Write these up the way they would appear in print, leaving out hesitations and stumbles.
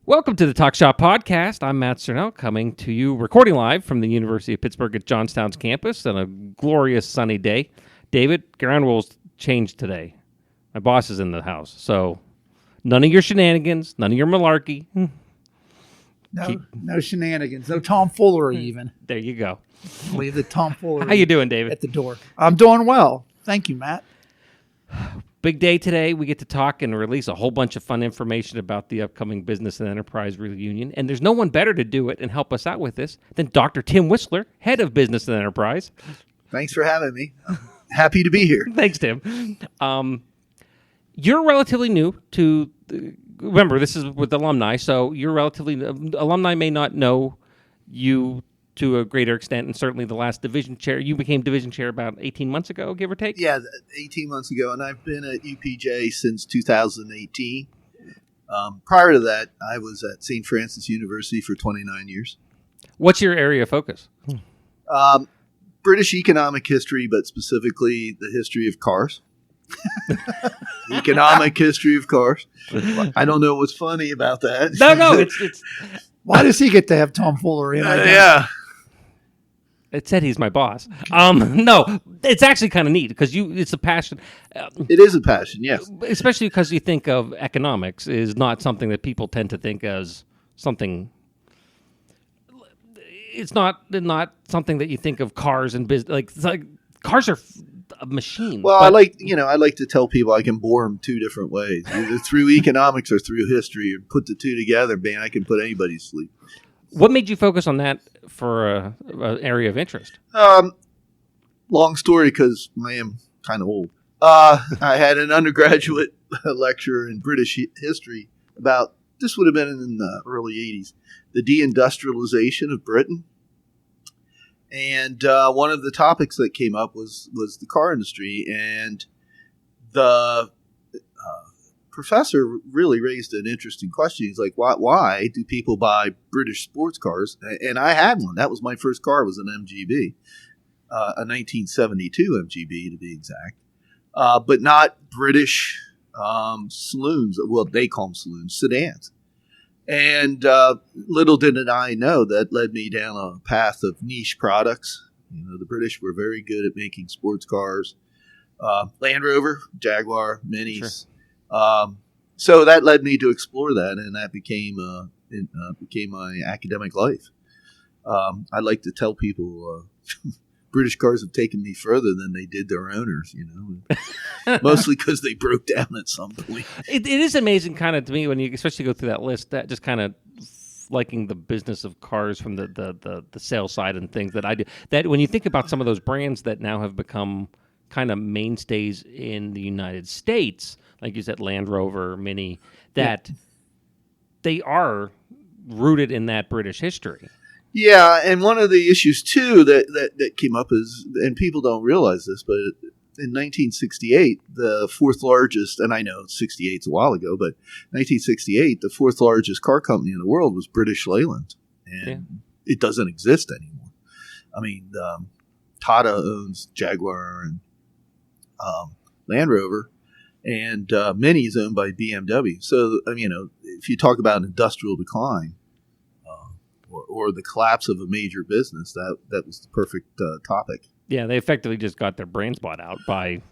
Welcome to the Talk Shop Podcast. I'm Matt Cernell, coming to you, recording live from the University of Pittsburgh at Johnstown's campus on a glorious sunny day. David, ground rules changed today. My boss is in the house, so none of your shenanigans, none of your malarkey. No shenanigans, no tomfoolery even. There you go. Leave the tomfoolery. How you doing, David? At the door. I'm doing well. Thank you, Matt. Big day today. We get to talk and release a whole bunch of fun information about the upcoming Business and Enterprise Reunion. And there's no one better to do it and help us out with this than Dr. Tim Whisler, head of Business and Enterprise. Thanks for having me. I'm happy to be here. Thanks, Tim. You're relatively new to, remember, this is with alumni, so you're relatively, alumni may not know you to a greater extent, and certainly the last division chair. You became division chair about 18 months ago, give or take? Yeah, 18 months ago, and I've been at UPJ since 2018. Prior to that, I was at St. Francis University for 29 years. What's your area of focus? British economic history, but specifically the history of cars. Economic history of cars. I don't know what's funny about that. No, it's Why does he get to have tomfoolery? Yeah. It said he's my boss. No, it's actually kind of neat because it's a passion. It is a passion, yes. Especially because you think of economics is not something that people tend to think as something. It's not something that you think of cars and business. Like cars are a machine. Well, I like to tell people I can bore them two different ways, either through economics or through history, and put the two together. Man, I can put anybody to sleep. What made you focus on that for an area of interest? Long story, because I am kind of old. I had an undergraduate lecture in British history about, this would have been in the early 80s, the deindustrialization of Britain. And one of the topics that came up was the car industry. And the professor really raised an interesting question. He's like, why do people buy British sports cars? And I had one. That was my first car. It was an MGB, a 1972 MGB to be exact, but not British saloons. Well, they call them saloons, sedans. And little did I know that led me down a path of niche products. You know, the British were very good at making sports cars, Land Rover, Jaguar, Minis. Sure. So that led me to explore that, and that became my academic life. I like to tell people British cars have taken me further than they did their owners, you know, mostly because they broke down at some point. It is amazing kind of to me when you especially go through that list, that just kind of liking the business of cars from the sales side and things that I do. That when you think about some of those brands that now have become kind of mainstays in the United States, like you said, Land Rover, Mini, that they are rooted in that British history. Yeah, and one of the issues, too, that came up is, and people don't realize this, but in 1968, the fourth largest, and I know 68 is a while ago, but 1968, the fourth largest car company in the world was British Leyland, and it doesn't exist anymore. I mean, Tata owns Jaguar and Land Rover, and Mini is owned by BMW. So, you know, if you talk about industrial decline or the collapse of a major business, that was the perfect topic. Yeah, they effectively just got their brains bought out by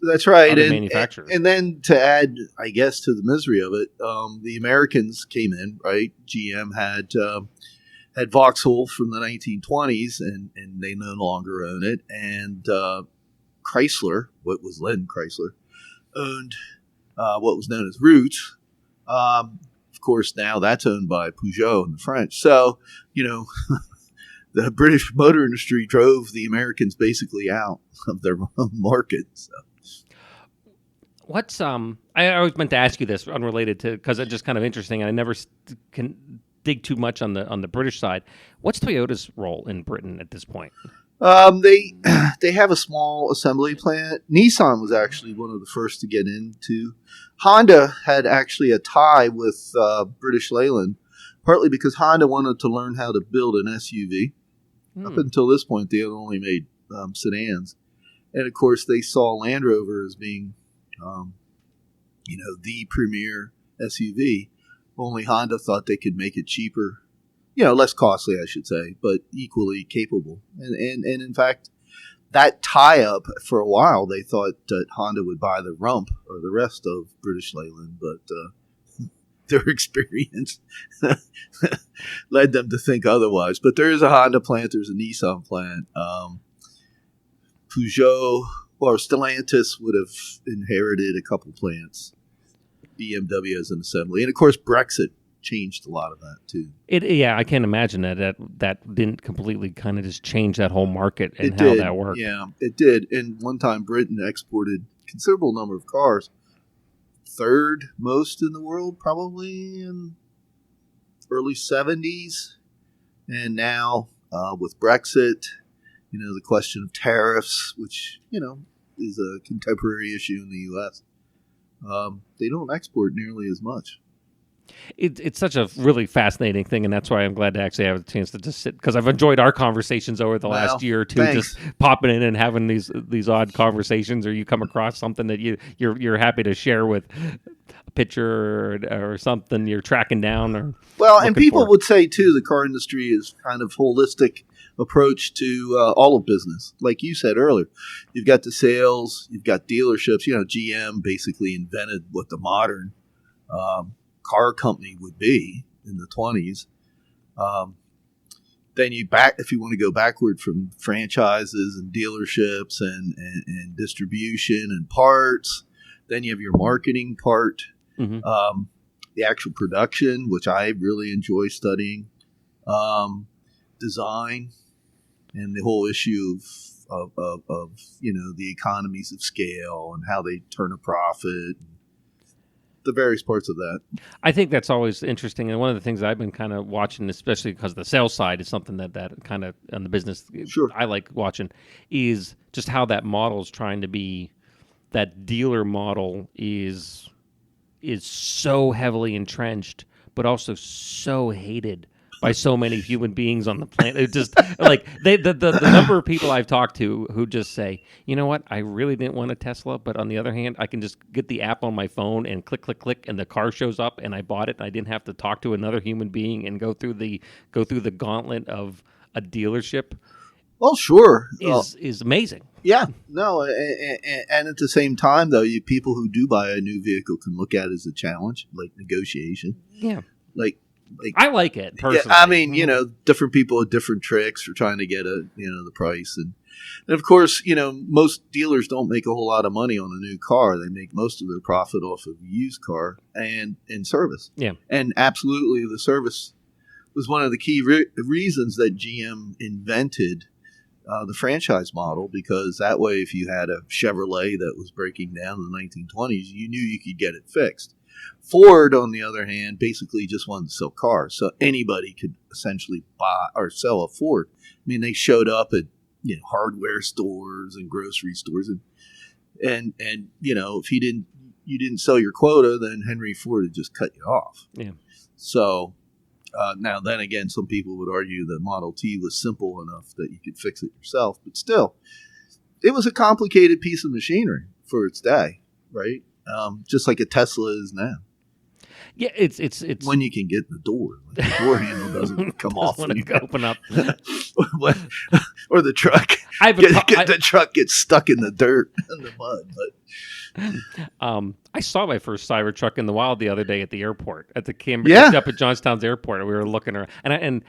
that's right, other manufacturers. And then to add, I guess, to the misery of it, the Americans came in, right? GM had Vauxhall from the 1920s, and they no longer own it. And Chrysler, what was then Chrysler, owned what was known as Roots. Of course, now that's owned by Peugeot and the French. So, you know, the British motor industry drove the Americans basically out of their own market. So. What's I always meant to ask you this, unrelated to, because it's just kind of interesting, and I never can dig too much on the British side. What's Toyota's role in Britain at this point? They have a small assembly plant. Nissan was actually one of the first to get into. Honda had actually a tie with British Leyland, partly because Honda wanted to learn how to build an SUV. Up until this point, they had only made sedans. And, of course, they saw Land Rover as being, the premier SUV. Only Honda thought they could make it cheaper, less costly, I should say, but equally capable. And in fact, that tie-up, for a while, they thought that Honda would buy the rump or the rest of British Leyland, but their experience led them to think otherwise. But there is a Honda plant, there's a Nissan plant. Peugeot or Stellantis would have inherited a couple plants. BMW as an assembly. And, of course, Brexit changed a lot of that, too. I can't imagine that didn't completely kind of just change that whole market and how that worked. Yeah, it did. And one time Britain exported a considerable number of cars. Third most in the world, probably in early 70s. And now with Brexit, the question of tariffs, which, is a contemporary issue in the U.S., they don't export nearly as much. It's such a really fascinating thing, and that's why I'm glad to actually have a chance to just sit, because I've enjoyed our conversations over the last year or two, thanks. just popping in and having these odd conversations, or you come across something that you're happy to share with a picture or something you're tracking down. And people would say too, the car industry is kind of holistic approach to all of business. Like you said earlier, you've got the sales, you've got dealerships. GM basically invented what the modern car company would be in the 20s. Then if you want to go backward from franchises and dealerships and distribution and parts, then you have your marketing part, the actual production, which I really enjoy studying, design, and the whole issue of the economies of scale and how they turn a profit, the various parts of that. I think that's always interesting, and one of the things I've been kind of watching, especially because the sales side is something that kind of on the business I like watching, is just how that model is trying to be. That dealer model is so heavily entrenched, but also so hated by so many human beings on the planet. It just like the number of people I've talked to who just say, you know what, I really didn't want a Tesla, but on the other hand, I can just get the app on my phone and click, click, click, and the car shows up, and I bought it, and I didn't have to talk to another human being and go through the gauntlet of a dealership. Well, sure, is amazing. Yeah, no, and at the same time, though, people who do buy a new vehicle can look at it as a challenge, like negotiation. Yeah, like I like it personally. Yeah, I mean, different people have different tricks for trying to get the price, and of course, most dealers don't make a whole lot of money on a new car. They make most of their profit off of a used car and service. Yeah, and absolutely, the service was one of the key reasons that GM invented the franchise model, because that way, if you had a Chevrolet that was breaking down in the 1920s, you knew you could get it fixed. Ford, on the other hand, basically just wanted to sell cars, so anybody could essentially buy or sell a Ford. I mean, they showed up at hardware stores and grocery stores, and if you didn't sell your quota, then Henry Ford would just cut you off. Yeah. So. Now, then again, some people would argue that Model T was simple enough that you could fix it yourself. But still, it was a complicated piece of machinery for its day, right? Just like a Tesla is now. Yeah, it's when you can get in the door. Like the door handle doesn't come off when you open up. Or the truck. The truck gets stuck in the dirt and the mud. But I saw my first Cybertruck in the wild the other day at the airport, at the Cambridge, up at Johnstown's airport, and we were looking around, and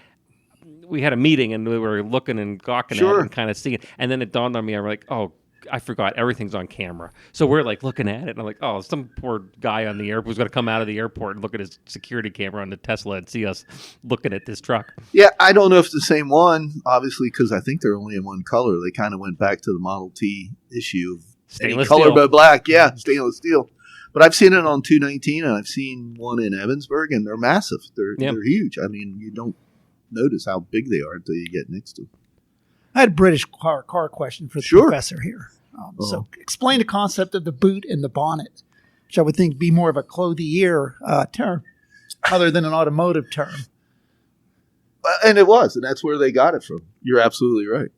we had a meeting, and we were looking and gawking at it and kind of seeing it, and then it dawned on me, I'm like, oh, I forgot everything's on camera. So we're like looking at it, and I'm like, oh, some poor guy on the airport who's going to come out of the airport and look at his security camera on the Tesla and see us looking at this truck. Yeah, I don't know if it's the same one, obviously, because I think they're only in one color. They kind of went back to the Model T issue of stainless color steel. But black. Yeah, stainless steel. But I've seen it on 219, and I've seen one in Evansburg, and they're massive. They're huge. I mean, you don't notice how big they are until you get next to them. I had a British car question for the professor here. So explain the concept of the boot and the bonnet, which I would think be more of a clothier term other than an automotive term. And it was, and that's where they got it from. You're absolutely right.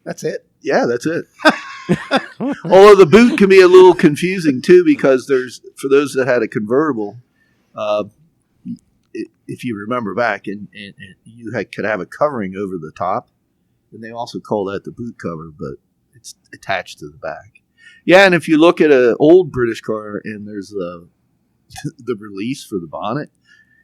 That's it? Yeah, that's it. Although the boot can be a little confusing, too, because for those that had a convertible, if you remember back, and you could have a covering over the top, and they also call that the boot cover, but it's attached to the back. Yeah, and if you look at an old British car and there's the release for the bonnet,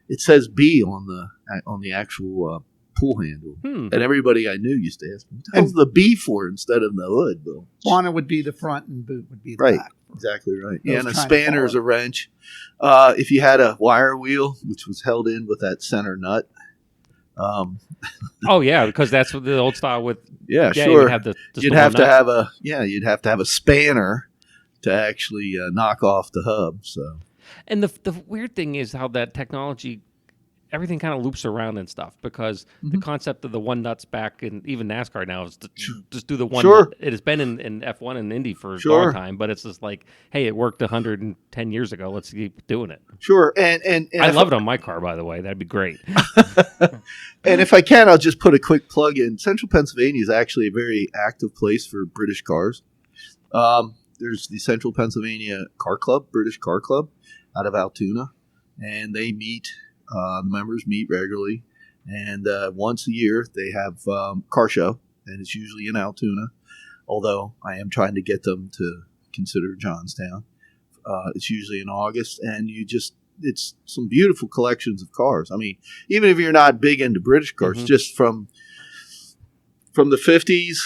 it says B on the actual pull handle. And everybody I knew used to ask me, what the hell's the B for instead of the hood, Bill? Bonnet would be the front and boot would be the right. back. Exactly right. Yeah, and a spanner is a wrench. If you had a wire wheel, which was held in with that center nut. Oh yeah, because that's what the old style with. Yeah, sure. You'd have to have a spanner to actually knock off the hub. So, and the weird thing is how that technology, everything kind of loops around and stuff, because the concept of the one nuts back in even NASCAR now is to just do the one. Nut. It has been in F1 and Indy for a long time, but it's just like, hey, it worked 110 years ago. Let's keep doing it. Sure, and I love it on my car, by the way. That'd be great. And if I can, I'll just put a quick plug in. Central Pennsylvania is actually a very active place for British cars. There's the Central Pennsylvania Car Club, British Car Club, out of Altoona, and they meet. The members meet regularly, and once a year they have car show, and it's usually in Altoona, although I am trying to get them to consider Johnstown. It's usually in August, and it's some beautiful collections of cars. I mean, even if you're not big into British cars, just from the 50s,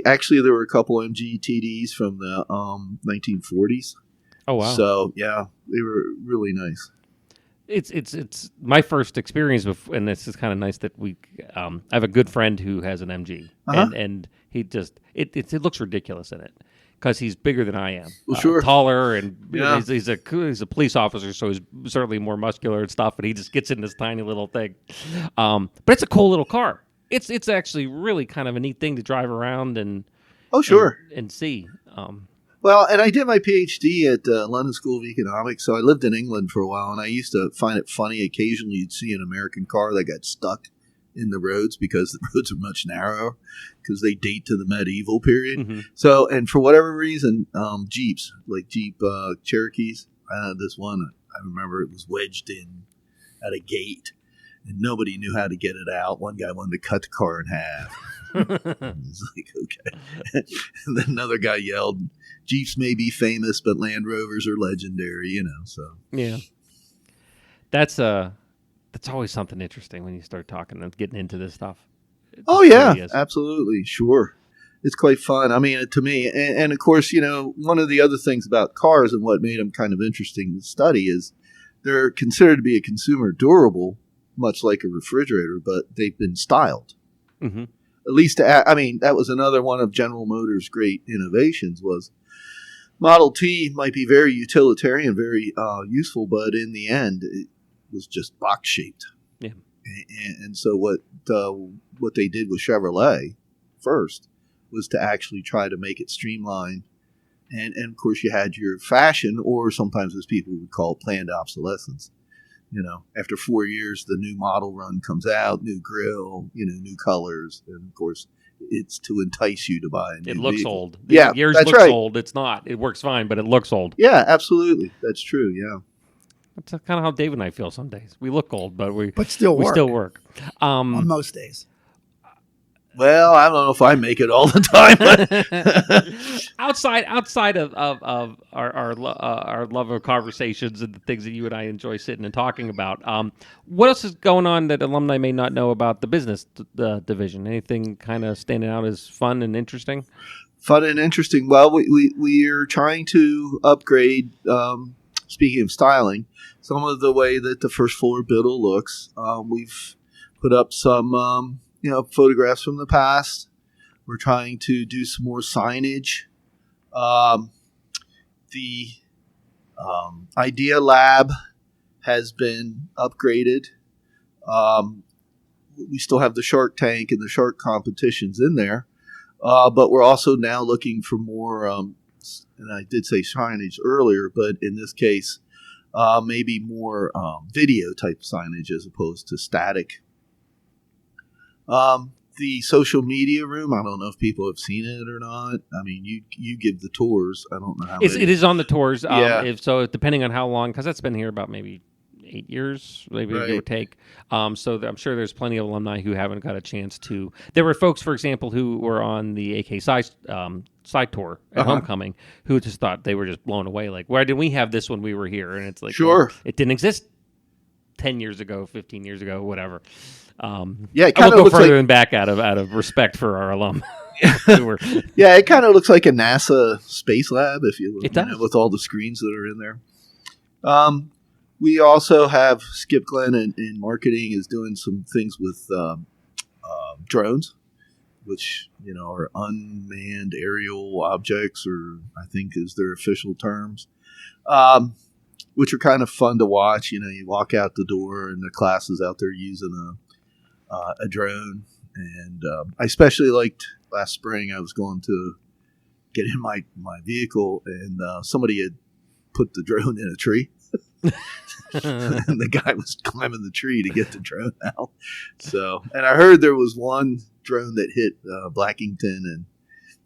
actually there were a couple MG TDs from the 1940s. Oh wow! So yeah, they were really nice. It's my first experience with, and this is kind of nice that we. I have a good friend who has an MG, and he just it looks ridiculous in it because he's bigger than I am. Well, sure, taller, and he's a police officer, so he's certainly more muscular and stuff. And he just gets in this tiny little thing, but it's a cool little car. It's actually really kind of a neat thing to drive around and and see. Well, and I did my PhD at London School of Economics, so I lived in England for a while, and I used to find it funny. Occasionally you'd see an American car that got stuck in the roads because the roads are much narrower because they date to the medieval period. So, and for whatever reason, Jeeps, like Jeep Cherokees, this one, I remember it was wedged in at a gate, and nobody knew how to get it out. One guy wanted to cut the car in half. It's like, okay. And then another guy yelled, Jeeps may be famous, but Land Rovers are legendary, so. Yeah. That's always something interesting when you start talking and getting into this stuff. Really absolutely. Sure. It's quite fun. I mean, to me, and of course, one of the other things about cars and what made them kind of interesting to study is they're considered to be a consumer durable, much like a refrigerator, but they've been styled. At least, that was another one of General Motors' great innovations was Model T might be very utilitarian, very useful, but in the end, it was just box shaped. Yeah. And so what they did with Chevrolet first was to actually try to make it streamlined. And of course, you had your fashion, or sometimes as people would call it, planned obsolescence. After 4 years, the new model run comes out, new grille, new colors. And of course, it's to entice you to buy a new It looks vehicle. old. Yours looks right. old. It's not. It works fine, but it looks old. Yeah, absolutely. That's true. Yeah. That's kind of how Dave and I feel some days. We look old, but we still work. On most days. Well, I don't know if I make it all the time. outside of our love of conversations and the things that you and I enjoy sitting and talking about, what else is going on that alumni may not know about the business division? Anything kind of standing out as fun and interesting? Fun and interesting. Well, we are trying to upgrade. Speaking of styling, some of the way that the first floor build looks. We've put up some. Photographs from the past. We're trying to do some more signage. The Idea Lab has been upgraded. We still have the Shark Tank and the Shark competitions in there, but we're also now looking for more, and I did say signage earlier, but in this case, maybe more video type signage as opposed to static. The social media room, I don't know if people have seen it or not. I mean, you give the tours. I don't know how it is on the tours. Yeah. So depending on how long, because that's been here about maybe 8 years, maybe Right. give or take. So I'm sure there's plenty of alumni who haven't got a chance to. There were folks, for example, who were on the AK side tour at Homecoming who just thought they were just blown away. Like, why did we have this when we were here? And it's like, Sure. well, it didn't exist 10 years ago, 15 years ago, whatever. Yeah, it I will kind of go looks further like than back out of respect for our alum. yeah, it kind of looks like a NASA space lab if you look, It does. with all the screens that are in there. We also have Skip Glenn in marketing is doing some things with drones, which are unmanned aerial objects, or I think is their official terms, which are kind of fun to watch. You walk out the door and the class is out there using a drone, and I especially liked last spring. I was going to get in my vehicle, and somebody had put the drone in a tree. And the guy was climbing the tree to get the drone out. So, and I heard there was one drone that hit Blackington and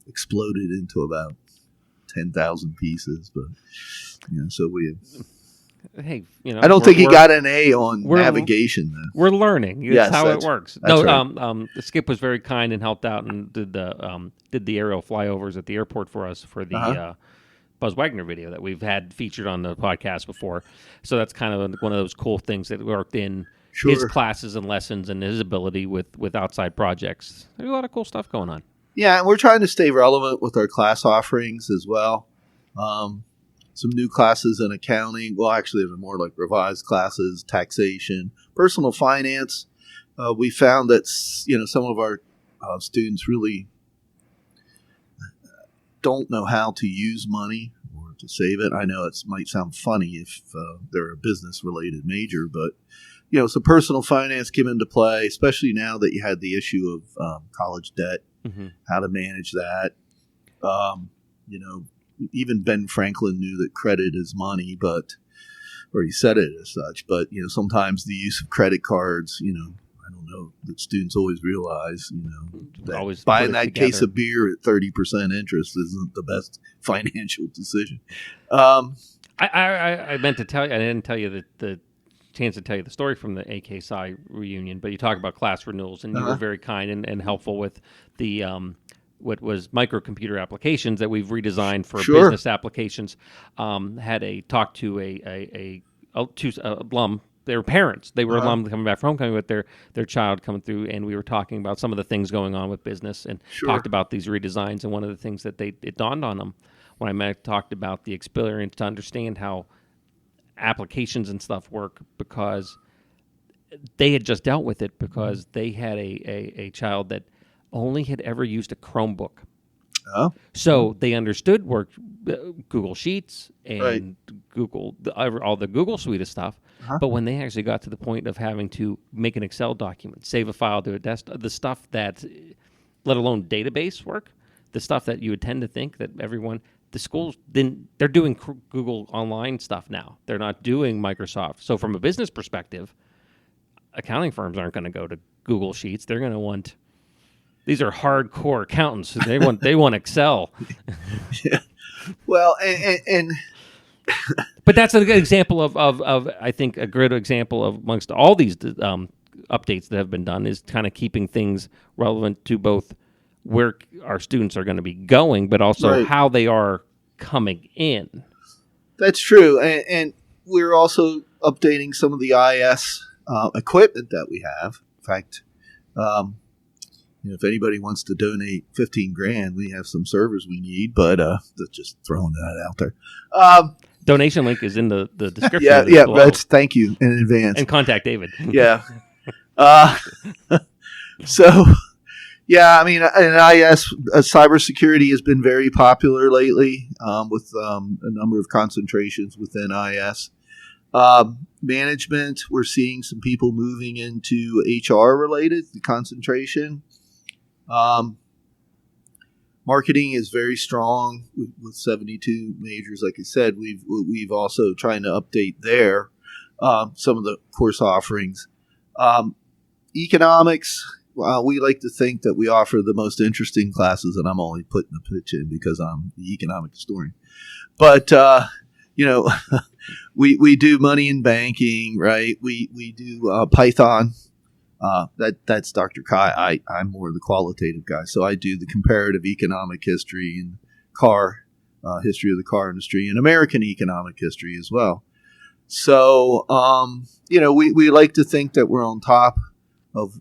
exploded into about 10,000 pieces. But so we. Hey, I don't think he got an A on navigation. Though. We're learning. That's yes, how it works. That's no, right. Skip was very kind and helped out and did the aerial flyovers at the airport for us for the Buzz Wagner video that we've had featured on the podcast before. So that's kind of one of those cool things that worked in his classes and lessons and his ability with outside projects. There's a lot of cool stuff going on. Yeah, and we're trying to stay relevant with our class offerings as well. Some new classes in accounting. Well, actually, they're more like revised classes, taxation, personal finance. We found that some of our students really don't know how to use money or to save it. I know it might sound funny if they're a business-related major, but so personal finance came into play, especially now that you had the issue of college debt, how to manage that. Even Ben Franklin knew that credit is money, or he said it as such. But sometimes the use of credit cards, I don't know that students always realize, that always buying that case of beer at 30% interest isn't the best financial decision. I meant to tell you, I didn't tell you the chance to tell you the story from the AK Psi reunion, but you talk about class renewals, and you were very kind and helpful with the what was microcomputer applications that we've redesigned for business applications. Had a talk to a alum. They were parents. They were alum coming back from homecoming with their child coming through, and we were talking about some of the things going on with business and talked about these redesigns. And one of the things that it dawned on them when I talked about the experience to understand how applications and stuff work, because they had just dealt with it because they had a child that only had ever used a Chromebook. Oh. So they understood Google Sheets and Google all the Google suite of stuff. But when they actually got to the point of having to make an Excel document, save a file to a desktop, the stuff that, let alone database work, the stuff that you would tend to think that the schools they're doing Google Online stuff now. They're not doing Microsoft. So from a business perspective, accounting firms aren't going to go to Google Sheets. They're going to want. These are hardcore accountants. They want Excel. Yeah. Well, and but that's a good example of I think a good example of amongst all these updates that have been done is kind of keeping things relevant to both where our students are going to be going, but also how they are coming in. That's true, and we're also updating some of the IS equipment that we have. In fact. If anybody wants to donate $15,000, we have some servers we need, but just throwing that out there. Donation link is in the description. Yeah, thank you in advance. And contact David. Yeah. So, yeah, I mean, in IS, cybersecurity has been very popular lately with a number of concentrations within IS. Management, we're seeing some people moving into HR related, the concentration. Marketing is very strong with 72 majors. Like I said, we've also trying to update there some of the course offerings. Economics, we like to think that we offer the most interesting classes, and I'm only putting the pitch in because I'm the economic historian. But we do money in banking, right? We do Python. That's Dr. Kai. I'm more the qualitative guy, so I do the comparative economic history and car history of the car industry and American economic history as well. So we like to think that we're on top of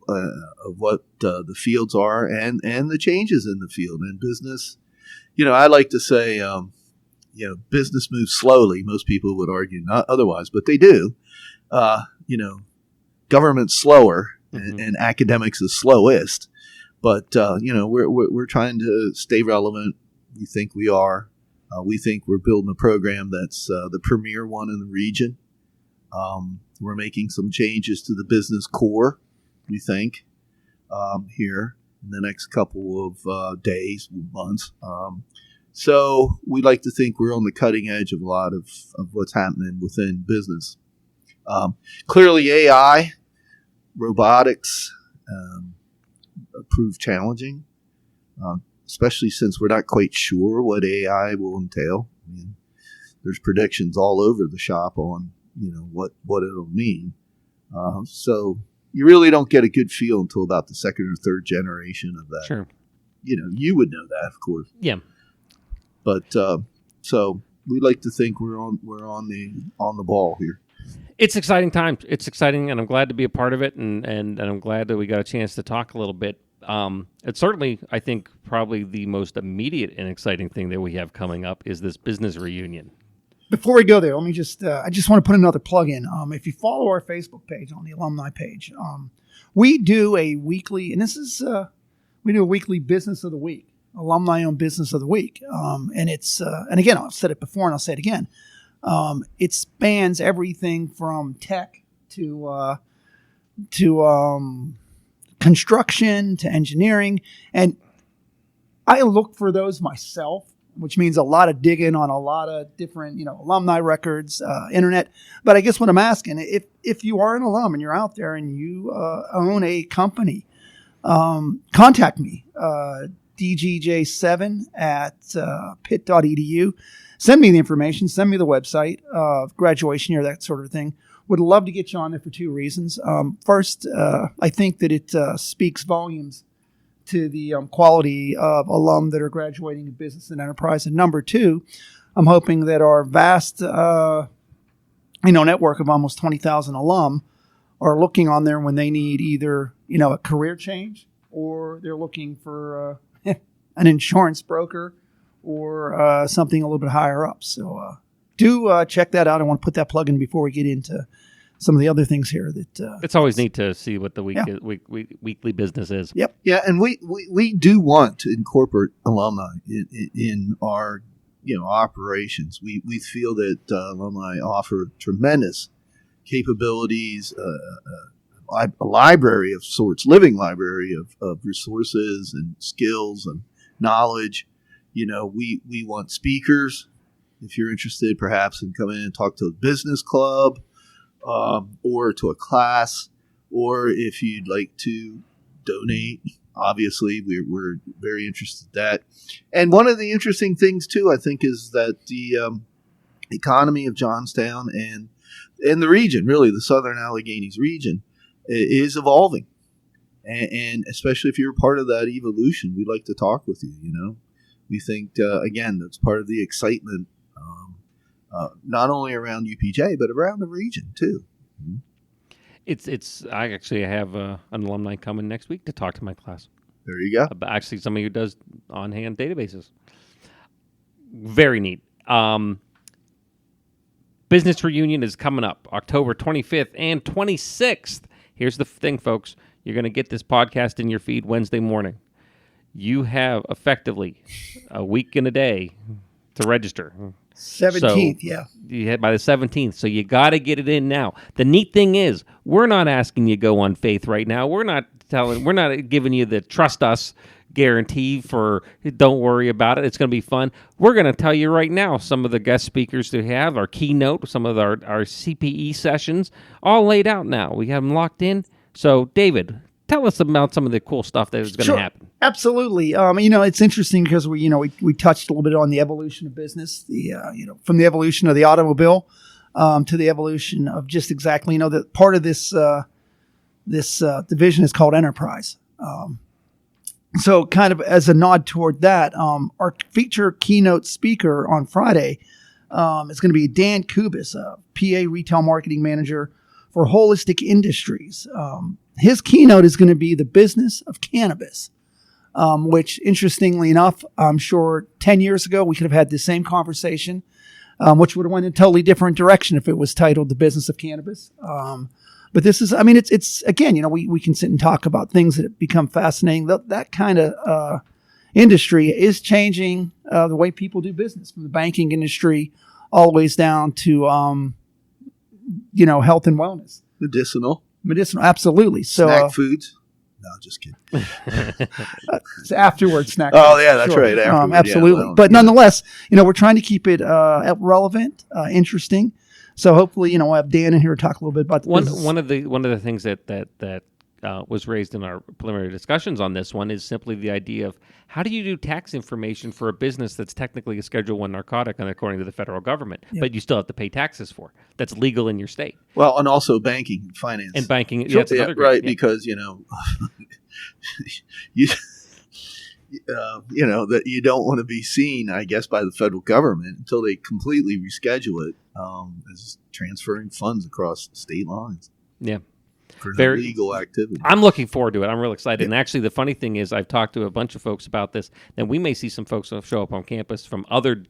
what the fields are and the changes in the field and business. I like to say business moves slowly. Most people would argue not otherwise, but they do. Government's slower. And academics is slowest, but we're trying to stay relevant. We think we are. We think we're building a program that's the premier one in the region. We're making some changes to the business core. We think here in the next couple of days, months. So we like to think we're on the cutting edge of a lot of what's happening within business. Clearly, AI. Robotics prove challenging, especially since we're not quite sure what AI will entail. I mean, there's predictions all over the shop on what it'll mean. So you really don't get a good feel until about the second or third generation of that. Sure. You would know that, of course. Yeah. But so we like to think we're on the ball here. It's exciting times. It's exciting, and I'm glad to be a part of it, and I'm glad that we got a chance to talk a little bit. It's certainly, I think, probably the most immediate and exciting thing that we have coming up is this business reunion. Before we go there, let me I just want to put another plug in. If you follow our Facebook page on the alumni page, we do a weekly, and we do a weekly business of the week, alumni-owned business of the week. And it's, and again, I've said it before and I'll say it again. It spans everything from tech to construction to engineering. And I look for those myself, which means a lot of digging on a lot of different, alumni records, internet. But I guess what I'm asking, if you are an alum and you're out there and you own a company, contact me, dgj7@pitt.edu. Send me the information. Send me the website, graduation year, that sort of thing. Would love to get you on there for two reasons. First, I think that it speaks volumes to the quality of alum that are graduating in business and enterprise. And number two, I'm hoping that our vast, network of almost 20,000 alum are looking on there when they need either, a career change or they're looking for an insurance broker or something a little bit higher up. So do check that out. I want to put that plug in before we get into some of the other things here. That it's always neat to see what the weekly business is. Yep. Yeah, and we do want to incorporate alumni in our operations. We feel that alumni offer tremendous capabilities, a library of sorts, living library of resources and skills and knowledge. We want speakers. If you're interested, perhaps in coming in and talk to a business club or to a class, or if you'd like to donate, obviously we're very interested in that. And one of the interesting things too, I think, is that the economy of Johnstown and the region, really the Southern Alleghenies region, is evolving. And especially if you're part of that evolution, we'd like to talk with you. We think, again, that's part of the excitement, not only around UPJ, but around the region, too. Mm-hmm. I actually have an alumni coming next week to talk to my class. There you go. Actually, somebody who does on-hand databases. Very neat. Business reunion is coming up October 25th and 26th. Here's the thing, folks. You're going to get this podcast in your feed Wednesday morning. You have effectively a week and a day to register. 17th, yeah. You had by the 17th, so you got to get it in now. The neat thing is, we're not asking you to go on faith right now. We're not giving you the trust us guarantee for don't worry about it. It's going to be fun. We're going to tell you right now some of the guest speakers to have, our keynote, some of our CPE sessions, all laid out now. We have them locked in. So, David, tell us about some of the cool stuff that is going to happen. Absolutely. It's interesting because we touched a little bit on the evolution of business, from the evolution of the automobile to the evolution of just exactly, that part of this division is called enterprise. So kind of as a nod toward that, our feature keynote speaker on Friday is going to be Dan Kubis, a PA retail marketing manager for Holistic Industries. His keynote is going to be the business of cannabis, which interestingly enough, I'm sure 10 years ago, we could have had the same conversation, which would have went in a totally different direction if it was titled the business of cannabis. But this is, it's again, we can sit and talk about things that become fascinating. That kind of industry is changing the way people do business, from the banking industry all the ways down to, health and wellness. Medicinal, absolutely. So snack foods. No, just kidding. It's afterwards snack. Oh, yeah, that's right. Afterward, absolutely. Yeah, but nonetheless, we're trying to keep it relevant, interesting. So hopefully, we'll have Dan in here to talk a little bit about the business. One of the things that was raised in our preliminary discussions on this one is simply the idea of how do you do tax information for a business that's technically a Schedule I narcotic and according to the federal government, but you still have to pay taxes for. That's legal in your state. Well, and also banking and finance. And banking, sure, that's another right, yeah. because, that you don't want to be seen, I guess, by the federal government until they completely reschedule it as transferring funds across state lines. Yeah. For illegal activity. I'm looking forward to it. I'm real excited. Yeah. And actually, the funny thing is, I've talked to a bunch of folks about this, and we may see some folks show up on campus from other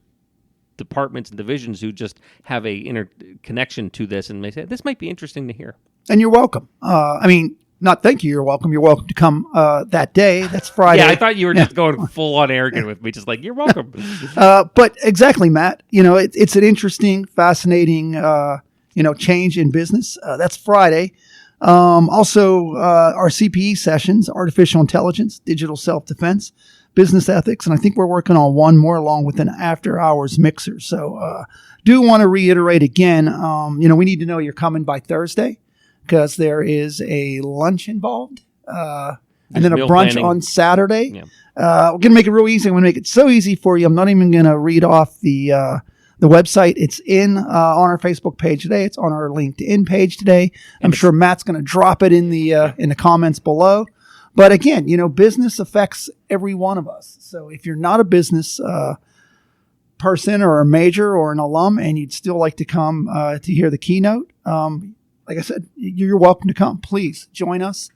departments and divisions who just have a interconnection to this, and may say, this might be interesting to hear. And you're welcome. Not thank you, you're welcome. You're welcome to come that day. That's Friday. Yeah, I thought you were just going full on arrogant with me, just like, you're welcome. But exactly, Matt. It's an interesting, fascinating, change in business. That's Friday. Also, our CPE sessions, artificial intelligence, digital self-defense, business ethics, and I think we're working on one more along with an after-hours mixer. So do want to reiterate again, we need to know you're coming by Thursday, because there is a lunch involved, and then a brunch planning on Saturday. Yeah. We're going to make it real easy. I'm going to make it so easy for you. I'm not even going to read off the website. It's on our Facebook page today. It's on our LinkedIn page today. I'm sure Matt's going to drop it in the comments below. But again, business affects every one of us. So if you're not a business person or a major or an alum, and you'd still like to come to hear the keynote, like I said, you're welcome to come. Please join us.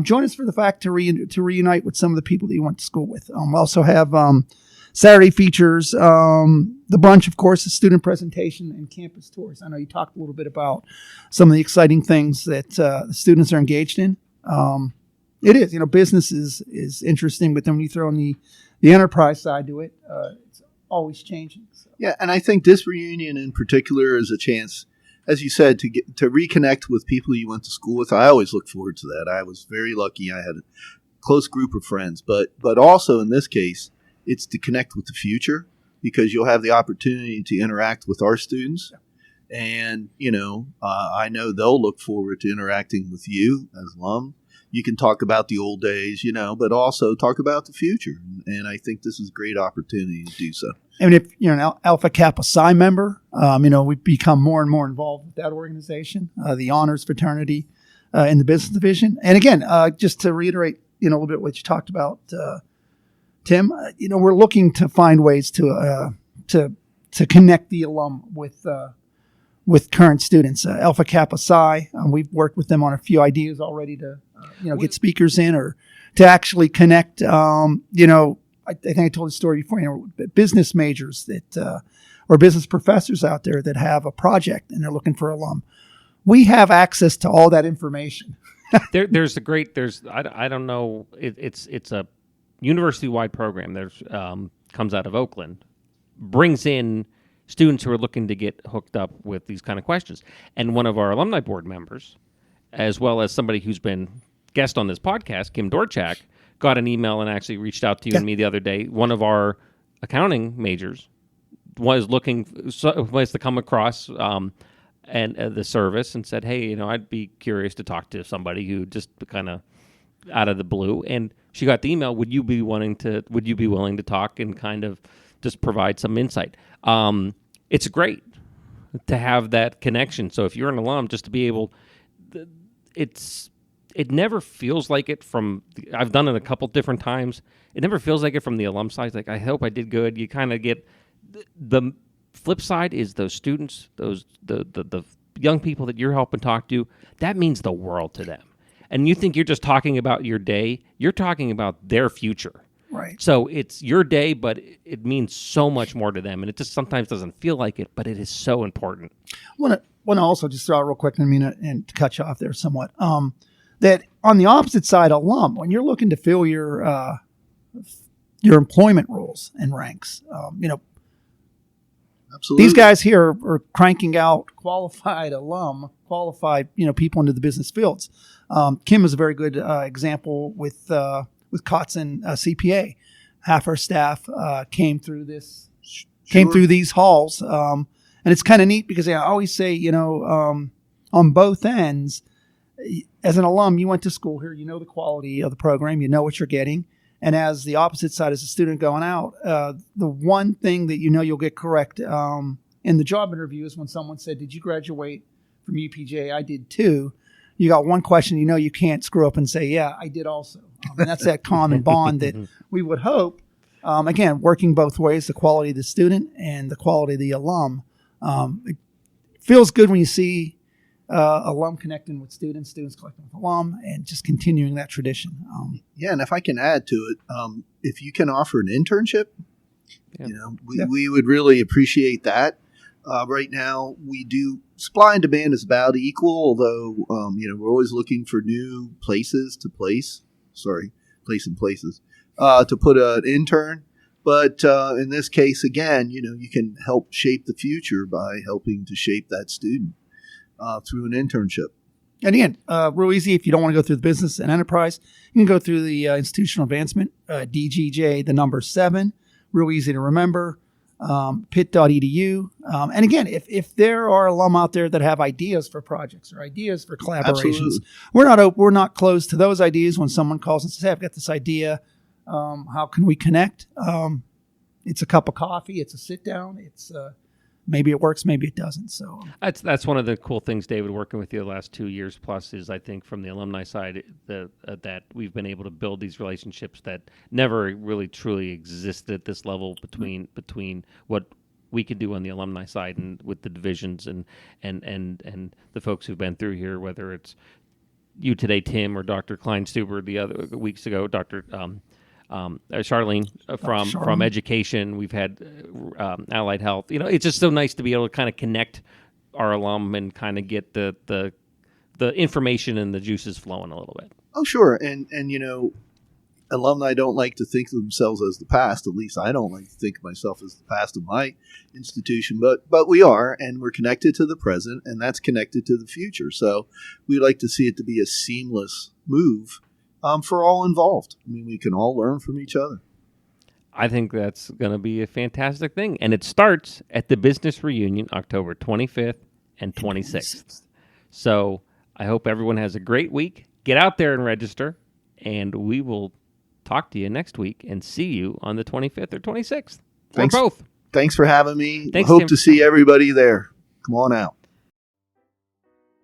Join us for the fact to reunite with some of the people that you went to school with. We also have Saturday features, the brunch, of course, the student presentation and campus tours. I know you talked a little bit about some of the exciting things that the students are engaged in. It is, business is interesting, but then when you throw in the enterprise side to it, it's always changing. So. Yeah, and I think this reunion in particular is a chance, as you said, to reconnect with people you went to school with. I always look forward to that. I was very lucky. I had a close group of friends, but also in this case, it's to connect with the future, because you'll have the opportunity to interact with our students. And, I know they'll look forward to interacting with you as alum. You can talk about the old days, but also talk about the future. And I think this is a great opportunity to do so. And if you're an Alpha Kappa Psi member, we've become more and more involved with that organization, the honors fraternity in the business division. And again, just to reiterate, a little bit what you talked about, Tim, we're looking to find ways to connect the alum with current students. Alpha Kappa Psi, we've worked with them on a few ideas already to get speakers in, or to actually connect. I think I told the story before. Business majors that or business professors out there that have a project and they're looking for alum. We have access to all that information. There's I don't know. It's a university-wide program. There's comes out of Oakland, brings in students who are looking to get hooked up with these kind of questions. And one of our alumni board members, as well as somebody who's been guest on this podcast, Kim Dorchak, got an email and actually reached out to you and me the other day. One of our accounting majors was looking to come across and the service and said, hey, I'd be curious to talk to somebody who just kind of out of the blue. And she got the email, would you be willing to talk and kind of just provide some insight? It's great. to have that connection. So if you're an alum, just to be able, it never feels like it from, I've done it a couple different times. It never feels like it from the alum side. It's like, I hope I did good. You kind of get, the flip side is those students, the young people that you're helping talk to, that means the world to them. And you think you're just talking about your day, you're talking about their future. Right. So it's your day, but it means so much more to them. And it just sometimes doesn't feel like it, but it is so important. I want to also just throw out real quick, and to cut you off there somewhat, that on the opposite side, alum, when you're looking to fill your employment roles and ranks, Absolutely. These guys here are cranking out qualified people into the business fields. Kim is a very good example with Kotzen CPA. Half our staff came through these halls, and it's kind of neat because I always say, on both ends, as an alum, you went to school here, you know the quality of the program, you know what you're getting. And as the opposite side, as a student going out, the one thing that you'll get correct in the job interview is when someone said, "Did you graduate from UPJ?" I did too. You got one question, you can't screw up and say, "Yeah, I did also." And that's that common bond that we would hope. Again, working both ways, the quality of the student and the quality of the alum. It feels good when you see alum connecting with students connecting with alum, and just continuing that tradition. And if I can add to it, if you can offer an internship, we would really appreciate that. Right now, we do supply and demand is about equal, although we're always looking for new places to place in places to put an intern. But in this case, again, you can help shape the future by helping to shape that student through an internship. And again, real easy. If you don't want to go through the business and enterprise, you can go through the institutional advancement, DGJ, the number 7. Real easy to remember. Pitt.edu. And again, if there are alum out there that have ideas for projects or ideas for collaborations, we're not closed to those ideas. When someone calls and says, "Hey, I've got this idea. How can we connect?" It's a cup of coffee. It's a sit down. It's maybe it works, maybe it doesn't. So that's one of the cool things, David, working with you the last 2 years plus is, I think, from the alumni side, that we've been able to build these relationships that never really truly existed at this level between what we can do on the alumni side and with the divisions and the folks who've been through here, whether it's you today, Tim, or Dr. Kleinstuber the other weeks ago, Dr. Charlene from education. We've had allied health. It's just so nice to be able to kind of connect our alum and kind of get the information and the juices flowing a little bit. Oh, sure. And alumni don't like to think of themselves as the past. At least I don't like to think of myself as the past of my institution. But we are, and we're connected to the present, and that's connected to the future. So we like to see it to be a seamless move for all involved. I mean, we can all learn from each other. I think that's going to be a fantastic thing. And it starts at the business reunion, October 25th and 26th. So I hope everyone has a great week. Get out there and register, and we will talk to you next week and see you on the 25th or 26th. Thanks, or both. Thanks for having me. Thanks, Hope Tim. to see everybody there. Come on out.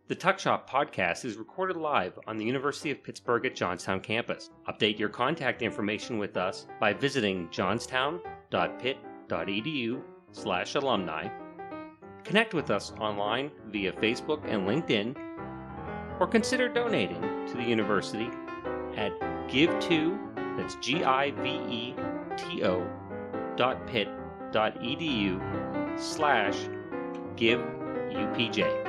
The Tuck Shop podcast is recorded live on the University of Pittsburgh at Johnstown campus. Update your contact information with us by visiting johnstown.pitt.edu/alumni. Connect with us online via Facebook and LinkedIn, or consider donating to the university at giveto.pitt.edu/giveupj.